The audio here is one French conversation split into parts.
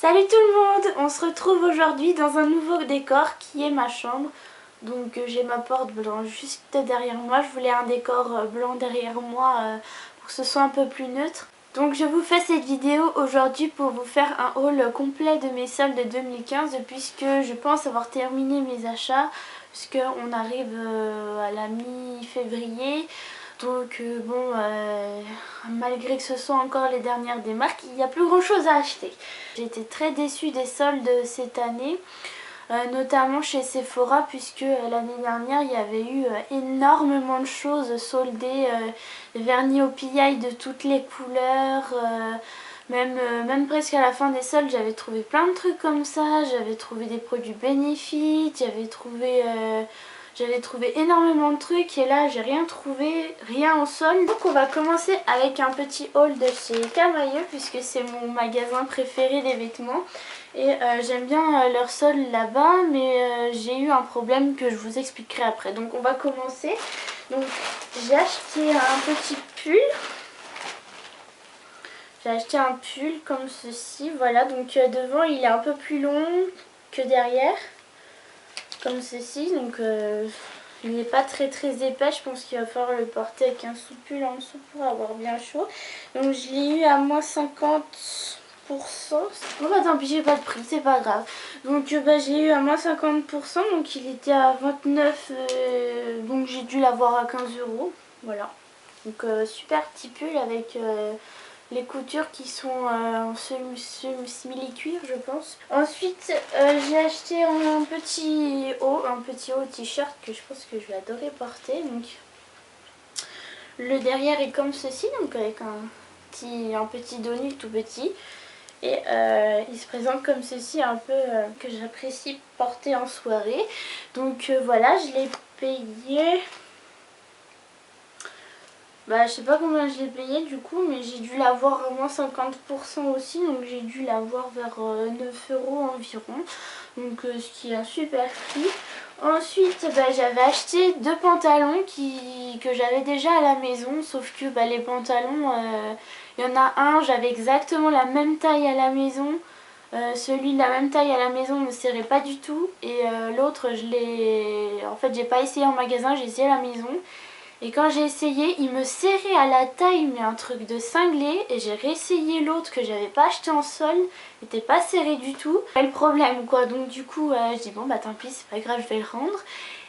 Salut tout le monde, on se retrouve aujourd'hui dans un nouveau décor qui est ma chambre. Donc j'ai ma porte blanche juste derrière moi, je voulais un décor blanc derrière moi pour que ce soit un peu plus neutre. Donc je vous fais cette vidéo aujourd'hui pour vous faire un haul complet de mes soldes 2015 puisque je pense avoir terminé mes achats puisqu'on arrive à la mi-février. Donc malgré que ce soit encore les dernières des marques, il n'y a plus grand chose à acheter. J'ai été très déçue des soldes cette année, notamment chez Sephora puisque l'année dernière il y avait eu énormément de choses soldées, vernis au pillaille de toutes les couleurs, même presque à la fin des soldes j'avais trouvé plein de trucs comme ça, j'avais trouvé des produits bénéfiques, j'avais trouvé énormément de trucs et là j'ai rien trouvé, rien en solde. Donc on va commencer avec un petit haul de chez Camaïeu puisque c'est mon magasin préféré des vêtements. Et j'aime bien leur solde là-bas mais j'ai eu un problème que je vous expliquerai après. Donc on va commencer. Donc j'ai acheté un petit pull. J'ai acheté un pull comme ceci, voilà. Donc devant il est un peu plus long que derrière. Comme ceci, donc il n'est pas très épais, je pense qu'il va falloir le porter avec un sous-pull en dessous pour avoir bien chaud. Donc je l'ai eu à moins 50%. Bon bah tant pis, j'ai pas de prix, c'est pas grave. Donc j'ai eu à moins 50%, donc il était à 29, donc j'ai dû l'avoir à 15 €. Voilà. Donc super petit pull avec les coutures qui sont en simili-cuir je pense. Ensuite j'ai acheté un petit haut t-shirt que je pense que je vais adorer porter. Donc le derrière est comme ceci, donc avec un petit dos nu tout petit. Et il se présente comme ceci un peu que j'apprécie porter en soirée. Donc voilà, je l'ai payé. Bah je sais pas combien je l'ai payé du coup, mais j'ai dû l'avoir à moins 50% aussi, donc j'ai dû l'avoir vers 9 € environ, donc ce qui est un super prix. Ensuite j'avais acheté deux pantalons que j'avais déjà à la maison, sauf que les pantalons, il y en a un, j'avais exactement la même taille à la maison, celui de la même taille à la maison ne me serrait pas du tout, et l'autre en fait j'ai pas essayé en magasin, j'ai essayé à la maison. Et quand j'ai essayé, il me serrait à la taille, mais un truc de cinglé. Et j'ai réessayé l'autre que j'avais pas acheté en solde, il n'était pas serré du tout. Pas le problème quoi, donc du coup je dis bon bah tant pis, c'est pas grave, je vais le rendre.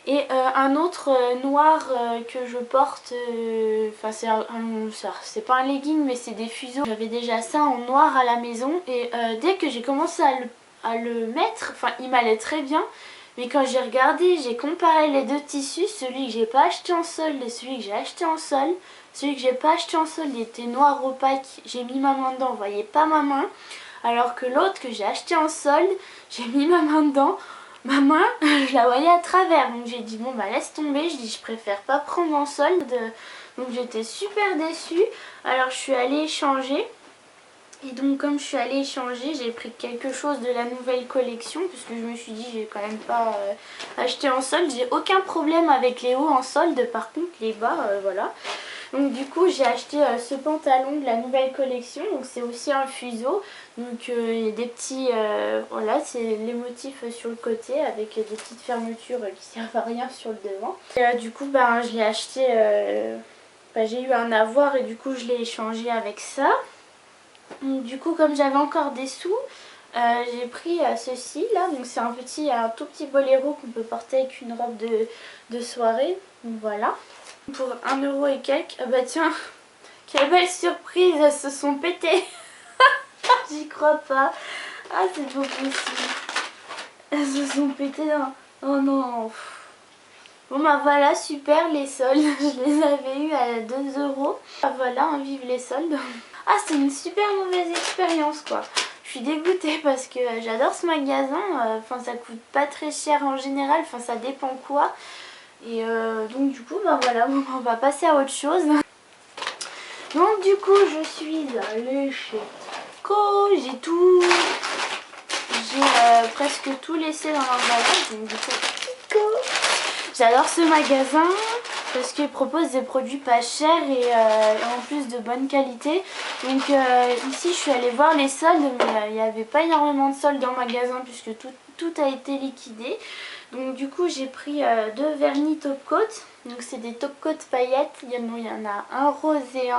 Et un autre noir que je porte, enfin c'est pas un legging mais c'est des fuseaux. J'avais déjà ça en noir à la maison et dès que j'ai commencé à le mettre, enfin il m'allait très bien. Mais quand j'ai regardé, j'ai comparé les deux tissus, celui que j'ai pas acheté en solde et celui que j'ai acheté en solde. Celui que j'ai pas acheté en solde, il était noir opaque, j'ai mis ma main dedans, vous voyez pas ma main. Alors que l'autre que j'ai acheté en solde, j'ai mis ma main dedans, ma main, je la voyais à travers. Donc j'ai dit bon bah laisse tomber, je dis je préfère pas prendre en solde. Donc j'étais super déçue. Alors je suis allée échanger. Et donc comme je suis allée échanger, j'ai pris quelque chose de la nouvelle collection puisque je me suis dit je vais quand même pas acheter en solde. J'ai aucun problème avec les hauts en solde, par contre les bas voilà. Donc du coup j'ai acheté ce pantalon de la nouvelle collection, donc c'est aussi un fuseau. Donc il y a des petits, voilà c'est les motifs sur le côté avec des petites fermetures qui servent à rien sur le devant. Et du coup je l'ai acheté, j'ai eu un avoir et du coup je l'ai échangé avec ça. Donc, du coup comme j'avais encore des sous, j'ai pris ceci là, donc c'est un tout petit boléro qu'on peut porter avec une robe de soirée, donc voilà. Pour 1 € et quelques, ah bah tiens, quelle belle surprise, elles se sont pétées. J'y crois pas, ah c'est pas possible, elles se sont pétées dans... oh non. Bon bah voilà, super les soldes, je les avais eu à 2 €. Ah, voilà, vive les soldes. Ah c'est une super mauvaise expérience quoi. Je suis dégoûtée parce que j'adore ce magasin, enfin ça coûte pas très cher en général, enfin ça dépend quoi. Et donc du coup voilà, on va passer à autre chose. Donc du coup je suis allée chez Co, j'ai presque tout laissé dans l'emballage, donc du coup j'adore ce magasin. parce qu'ils proposent des produits pas chers et en plus de bonne qualité. Donc ici je suis allée voir les soldes, mais il n'y avait pas énormément de soldes dans le magasin puisque tout a été liquidé. Donc du coup j'ai pris deux vernis top coat. Donc c'est des top coat paillettes. Il y en a un rose et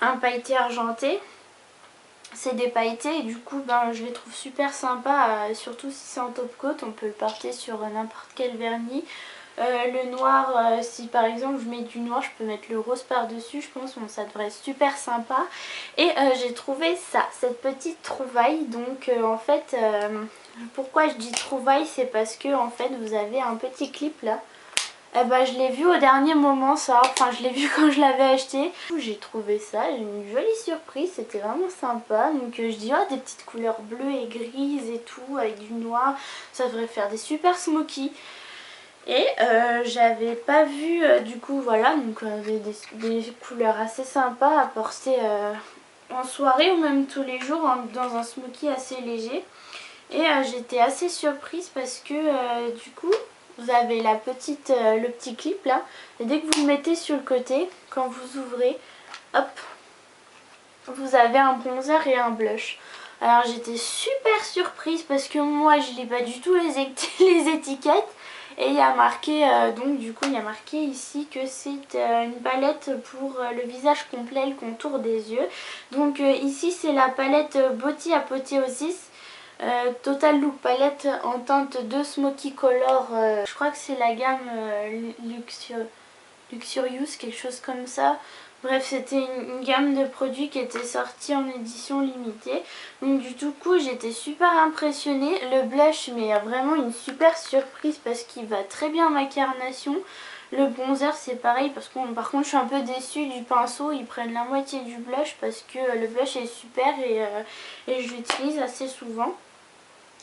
un pailleté argenté. C'est des pailletés et du coup je les trouve super sympas, surtout si c'est en top coat. On peut le porter sur n'importe quel vernis. Le noir, si par exemple je mets du noir, je peux mettre le rose par dessus, je pense que ça devrait être super sympa. Et j'ai trouvé ça, cette petite trouvaille. Donc en fait, pourquoi je dis trouvaille, c'est parce que en fait vous avez un petit clip là. Je l'ai vu au dernier moment ça, enfin je l'ai vu quand je l'avais acheté. J'ai trouvé ça, une jolie surprise, c'était vraiment sympa. Donc je dis des petites couleurs bleues et grises et tout avec du noir, ça devrait faire des super smoky. Et j'avais pas vu du coup voilà, donc des couleurs assez sympas à porter en soirée ou même tous les jours dans un smoky assez léger. Et j'étais assez surprise parce que du coup vous avez le petit clip là, et dès que vous le mettez sur le côté, quand vous ouvrez, hop, vous avez un bronzer et un blush. Alors j'étais super surprise parce que moi je lis pas du tout les étiquettes. Et il y a marqué, donc du coup il y a marqué ici que c'est une palette pour le visage complet, le contour des yeux. Donc ici c'est la palette Body Apothéosis. Total Look palette en teinte de Smoky Color, je crois que c'est la gamme Luxurious, quelque chose comme ça. Bref, c'était une gamme de produits qui était sortie en édition limitée. Donc du coup j'étais super impressionnée. Le blush, mais vraiment une super surprise parce qu'il va très bien à ma carnation. Le bronzer c'est pareil parce que par contre je suis un peu déçue du pinceau. Ils prennent la moitié du blush parce que le blush est super et je l'utilise assez souvent.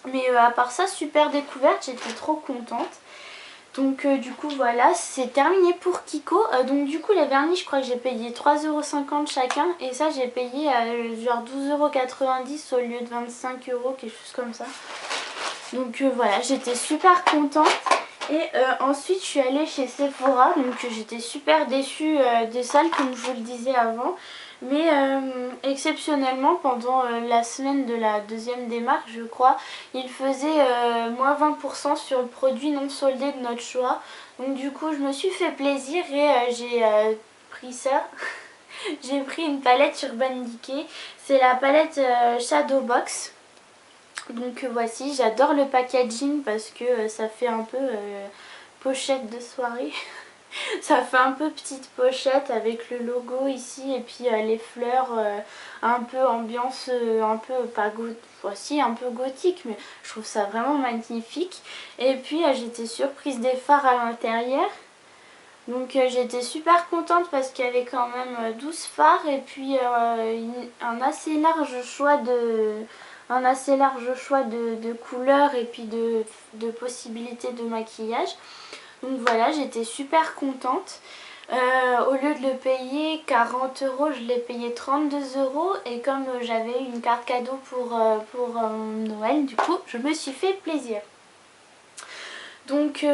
Mais à part ça, super découverte, j'étais trop contente. Donc du coup voilà, c'est terminé pour Kiko. Donc du coup les vernis, je crois que j'ai payé 3,50 € chacun. Et ça j'ai payé genre 12,90 € au lieu de 25 €, quelque chose comme ça. Donc voilà, j'étais super contente. Et ensuite je suis allée chez Sephora. Donc j'étais super déçue des salles comme je vous le disais avant. Mais exceptionnellement pendant la semaine de la deuxième démarque je crois, il faisait moins 20% sur le produit non soldé de notre choix. Donc du coup je me suis fait plaisir et j'ai pris ça. J'ai pris une palette Urban Decay. C'est la palette Shadow Box. Donc voici, j'adore le packaging parce que ça fait un peu pochette de soirée. Ça fait un peu petite pochette avec le logo ici et puis les fleurs, un peu ambiance, un peu pas voici un peu gothique, mais je trouve ça vraiment magnifique. Et puis j'étais surprise des fards à l'intérieur. Donc j'étais super contente parce qu'il y avait quand même 12 fards et puis un assez large choix de couleurs et puis de possibilités de maquillage. Donc voilà, j'étais super contente. Au lieu de le payer 40 €, je l'ai payé 32 € et comme j'avais une carte cadeau pour Noël, du coup je me suis fait plaisir. Donc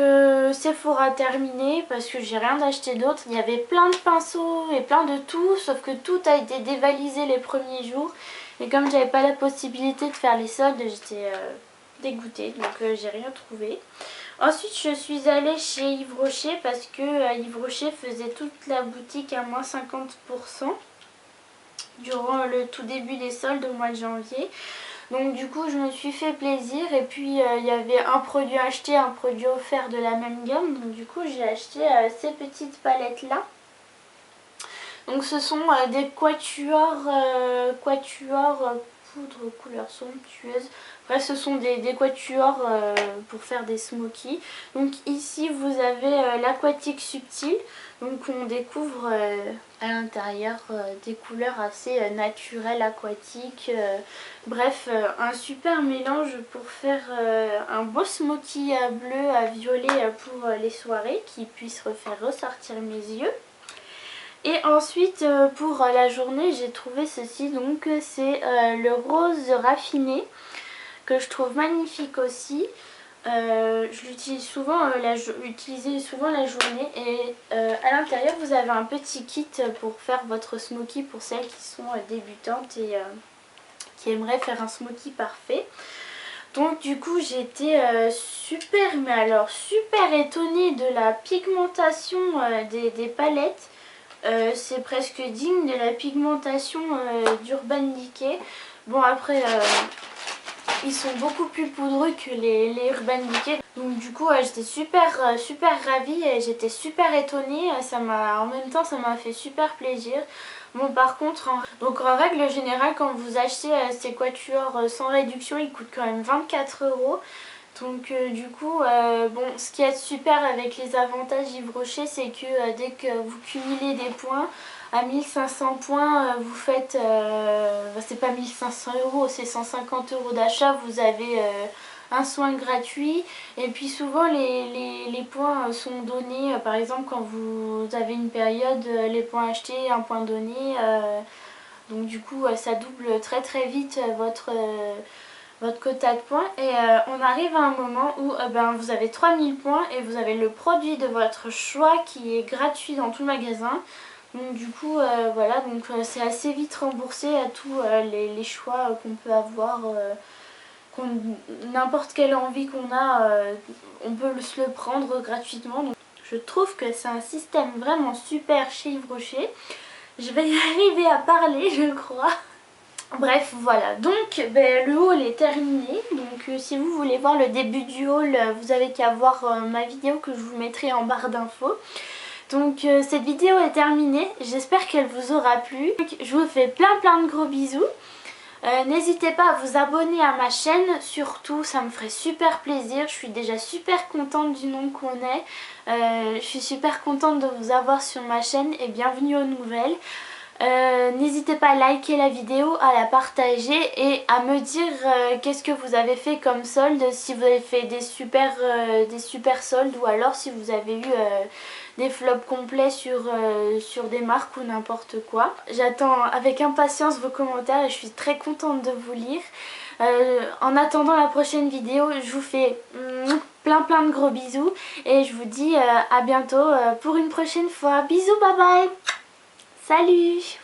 Sephora terminé parce que j'ai rien d'acheté d'autre. Il y avait plein de pinceaux et plein de tout, sauf que tout a été dévalisé les premiers jours. Et comme j'avais pas la possibilité de faire les soldes, j'étais dégoûtée, donc j'ai rien trouvé. Ensuite je suis allée chez Yves Rocher parce que Yves Rocher faisait toute la boutique à moins 50% durant le tout début des soldes au mois de janvier. Donc du coup je me suis fait plaisir et puis il y avait un produit acheté, un produit offert de la même gamme. Donc du coup j'ai acheté ces petites palettes là. Donc ce sont des quatuors poudre couleur somptueuse. Bref, ce sont des quatuors pour faire des smokies. Donc ici vous avez l'aquatique subtil. Donc on découvre à l'intérieur des couleurs assez naturelles, aquatiques. Bref, un super mélange pour faire un beau smoky bleu à violet pour les soirées qui puisse faire ressortir mes yeux. Et ensuite pour la journée j'ai trouvé ceci, donc c'est le rose raffiné que je trouve magnifique aussi. Je l'utilise souvent, l'utiliser souvent la journée. Et à l'intérieur vous avez un petit kit pour faire votre smokey pour celles qui sont débutantes et qui aimeraient faire un smokey parfait. Donc du coup j'étais super, mais alors super étonnée de la pigmentation des palettes. C'est presque digne de la pigmentation d'Urban Decay. Bon après ils sont beaucoup plus poudreux que les Urban Decay. Donc du coup j'étais super ravie et j'étais super étonnée. En même temps ça m'a fait super plaisir. Bon par contre, donc en règle générale quand vous achetez ces quatuors sans réduction, ils coûtent quand même 24 €. Donc du coup, bon, ce qui est super avec les avantages Yves Rocher, c'est que dès que vous cumulez des points, à 1500 points, vous faites, c'est pas 1500 €, c'est 150 € d'achat, vous avez un soin gratuit. Et puis souvent les points sont donnés, par exemple quand vous avez une période, les points achetés, un point donné. Donc du coup ça double très vite votre quota de points. Et on arrive à un moment où vous avez 3000 points et vous avez le produit de votre choix qui est gratuit dans tout le magasin. Donc du coup voilà, donc c'est assez vite remboursé à tous les choix qu'on peut avoir. N'importe quelle envie qu'on a, on peut se le prendre gratuitement. Donc, je trouve que c'est un système vraiment super chez Yves Rocher. Je vais y arriver à parler, je crois. Bref, voilà, donc le haul est terminé. Donc si vous voulez voir le début du haul, vous avez qu'à voir ma vidéo que je vous mettrai en barre d'infos. Donc cette vidéo est terminée, j'espère qu'elle vous aura plu. Donc, je vous fais plein de gros bisous. N'hésitez pas à vous abonner à ma chaîne, surtout ça me ferait super plaisir. Je suis déjà super contente du nombre qu'on est. Je suis super contente de vous avoir sur ma chaîne et bienvenue aux nouvelles. N'hésitez pas à liker la vidéo, à la partager et à me dire qu'est-ce que vous avez fait comme solde, si vous avez fait des super soldes ou alors si vous avez eu des flops complets sur des marques ou n'importe quoi. J'attends avec impatience vos commentaires et je suis très contente de vous lire. En attendant la prochaine vidéo, je vous fais plein de gros bisous et je vous dis à bientôt pour une prochaine fois. Bisous, bye bye! Salut!